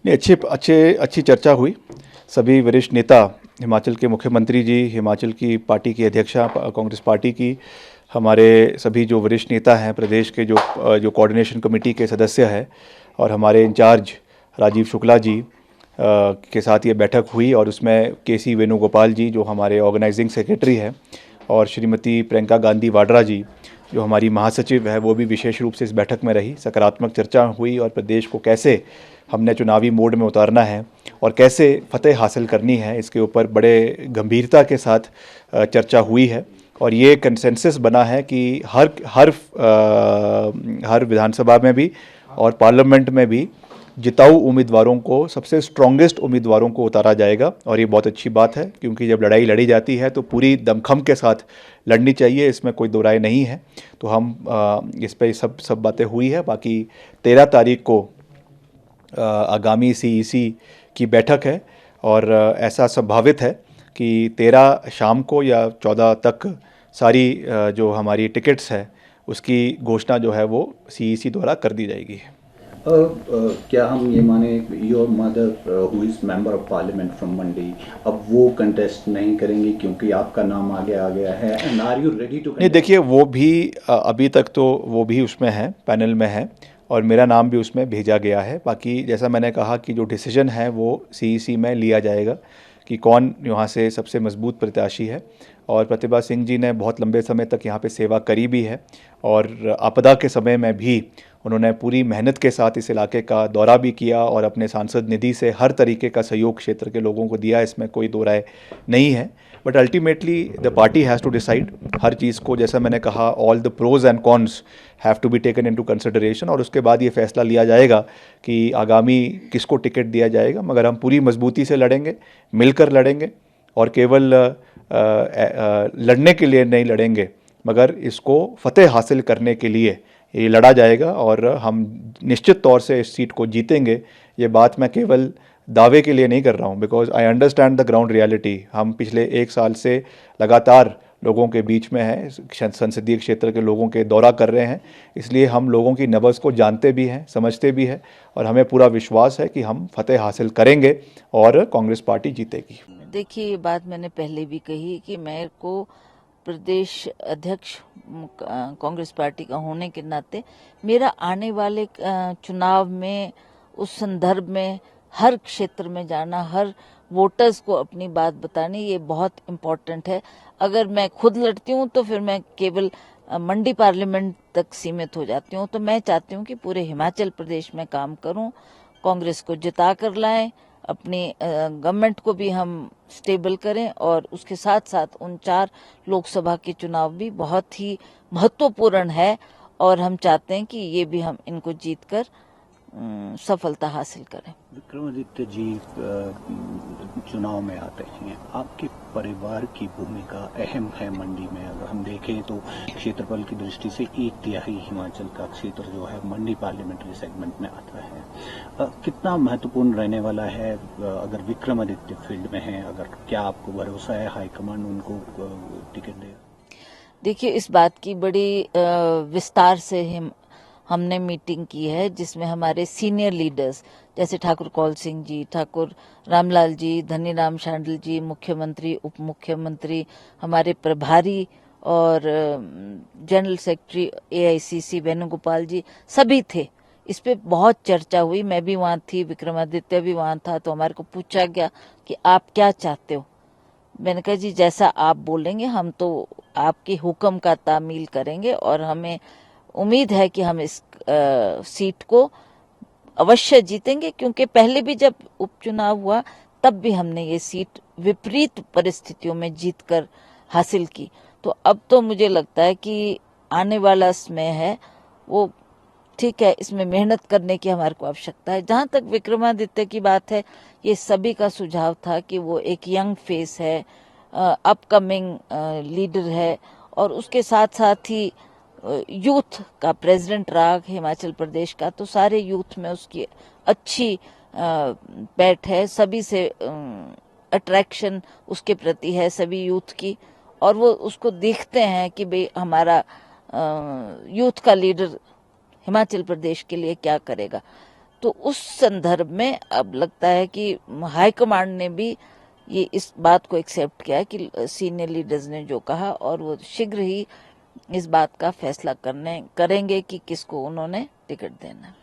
नहीं, अच्छी चर्चा हुई। सभी वरिष्ठ नेता, हिमाचल के मुख्यमंत्री जी, हिमाचल की पार्टी की अध्यक्षा कांग्रेस पार्टी की, हमारे सभी जो वरिष्ठ नेता हैं प्रदेश के, जो कोऑर्डिनेशन कमेटी के सदस्य हैं, और हमारे इंचार्ज राजीव शुक्ला जी के साथ ये बैठक हुई। और उसमें केसी वेणुगोपाल जी जो हमारे ऑर्गेनाइजिंग सेक्रेटरी हैं, और श्रीमती प्रियंका गांधी वाड्रा जी जो हमारी महासचिव है, वो भी विशेष रूप से इस बैठक में रही। सकारात्मक चर्चा हुई और प्रदेश को कैसे हमने चुनावी मोड में उतारना है और कैसे फतेह हासिल करनी है, इसके ऊपर बड़े गंभीरता के साथ चर्चा हुई है। और ये कंसेंसस बना है कि हर विधानसभा में भी और पार्लियामेंट में भी जिताऊ उम्मीदवारों को, सबसे स्ट्रॉन्गेस्ट उम्मीदवारों को उतारा जाएगा। और ये बहुत अच्छी बात है, क्योंकि जब लड़ाई लड़ी जाती है तो पूरी दमखम के साथ लड़नी चाहिए, इसमें कोई दो राय नहीं है। तो हम इस पे सब बातें हुई है। बाकी 13 तारीख को आगामी सीईसी की बैठक है, और ऐसा संभावित है कि 13 शाम को या 14 तक सारी जो हमारी टिकट्स है उसकी घोषणा जो है वो सीईसी द्वारा कर दी जाएगी। क्या हम ये माने your mother who is member of parliament from Mandi, अब वो कंटेस्ट नहीं करेंगे क्योंकि आपका नाम आगे आ गया है, and are you ready to? नहीं, देखिए, वो भी अभी तक तो वो भी उसमें है, पैनल में है, और मेरा नाम भी उसमें भेजा गया है। बाकी जैसा मैंने कहा कि जो डिसीजन है वो सीईसी में लिया जाएगा कि कौन यहाँ से सबसे मजबूत प्रत्याशी है। और प्रतिभा सिंह जी ने बहुत लंबे समय तक यहाँ पे सेवा करी भी है, और आपदा के समय में भी उन्होंने पूरी मेहनत के साथ इस इलाके का दौरा भी किया और अपने सांसद निधि से हर तरीके का सहयोग क्षेत्र के लोगों को दिया, इसमें कोई दो राय नहीं है। But ultimately the party has to decide हर चीज़ को। जैसा मैंने कहा, all the pros and cons have to be taken into consideration, और उसके बाद ये फैसला लिया जाएगा कि आगामी किसको टिकट दिया जाएगा। मगर हम पूरी मजबूती से लड़ेंगे, मिलकर लड़ेंगे, और केवल लड़ने के लिए नहीं लड़ेंगे, मगर इसको फतेह हासिल करने के लिए ये लड़ा जाएगा, और हम निश्चित तौर से इस सीट को जीतेंगे। ये बात मैं केवल दावे के लिए नहीं कर रहा हूँ, because I understand the ground reality. हम पिछले 1 साल से लगातार लोगों के बीच में हैं, संसदीय क्षेत्र के लोगों के दौरा कर रहे हैं, इसलिए हम लोगों की नब्ज़ को जानते भी हैं, समझते भी हैं, और हमें पूरा विश्वास है कि हम फतेह हासिल करेंगे और कांग्रेस पार्टी जीतेगी। देखिए, ये बात मैंने पहले भी कही कि मेरे को प्रदेश अध्यक्ष कांग्रेस पार्टी का होने के नाते मेरा आने वाले चुनाव में, उस संदर्भ में हर क्षेत्र में जाना, हर वोटर्स को अपनी बात बतानी, ये बहुत इम्पोर्टेंट है। अगर मैं खुद लड़ती हूँ तो फिर मैं केवल मंडी पार्लियामेंट तक सीमित हो जाती हूँ। तो मैं चाहती हूँ कि पूरे हिमाचल प्रदेश में काम करूँ, कांग्रेस को जिता कर लाएं, अपनी गवर्नमेंट को भी हम स्टेबल करें, और उसके साथ साथ उन 4 लोकसभा के चुनाव भी बहुत ही महत्वपूर्ण है, और हम चाहते हैं कि ये भी हम इनको जीतकर सफलता हासिल करें। विक्रमादित्य जी चुनाव में आते हैं, आपके परिवार की भूमिका अहम है मंडी में। अगर हम देखें तो क्षेत्रफल की दृष्टि से 1/3 हिमाचल का क्षेत्र जो है मंडी पार्लियामेंट्री सेगमेंट में आता है। कितना महत्वपूर्ण रहने वाला है अगर विक्रमादित्य फील्ड में है? अगर क्या आपको भरोसा है हाईकमान उनको टिकट देगा? देखिए, इस बात की बड़ी विस्तार से हमने मीटिंग की है, जिसमें हमारे सीनियर लीडर्स जैसे ठाकुर कौल सिंह जी, ठाकुर रामलाल जी, धनीराम शांडिल जी, मुख्यमंत्री, उप मुख्यमंत्री, हमारे प्रभारी और जनरल सेक्रेटरी एआईसीसी वेणुगोपाल जी, सभी थे। इस पे बहुत चर्चा हुई, मैं भी वहाँ थी, विक्रमादित्य भी वहाँ था। तो हमारे को पूछा गया कि आप क्या चाहते हो। मैंने कहा, जी जैसा आप बोलेंगे हम तो आपके हुक्म का तामील करेंगे, और हमें उम्मीद है कि हम इस सीट को अवश्य जीतेंगे, क्योंकि पहले भी जब उपचुनाव हुआ तब भी हमने ये सीट विपरीत परिस्थितियों में जीतकर हासिल की। तो अब तो मुझे लगता है कि आने वाला समय है वो ठीक है, इसमें मेहनत करने की हमारे को आवश्यकता है। जहाँ तक विक्रमादित्य की बात है, ये सभी का सुझाव था कि वो एक यंग फेस है, अपकमिंग लीडर है, और उसके साथ साथ ही यूथ का प्रेसिडेंट रहा हिमाचल प्रदेश का, तो सारे यूथ में उसकी अच्छी बैठ है, सभी से अट्रैक्शन उसके प्रति है सभी यूथ की, और वो उसको देखते हैं कि भाई हमारा यूथ का लीडर हिमाचल प्रदेश के लिए क्या करेगा। तो उस संदर्भ में अब लगता है कि हाईकमांड ने भी ये इस बात को एक्सेप्ट किया कि सीनियर लीडर्स ने जो कहा, और वो शीघ्र ही इस बात का फैसला करेंगे कि किसको उन्होंने टिकट देना।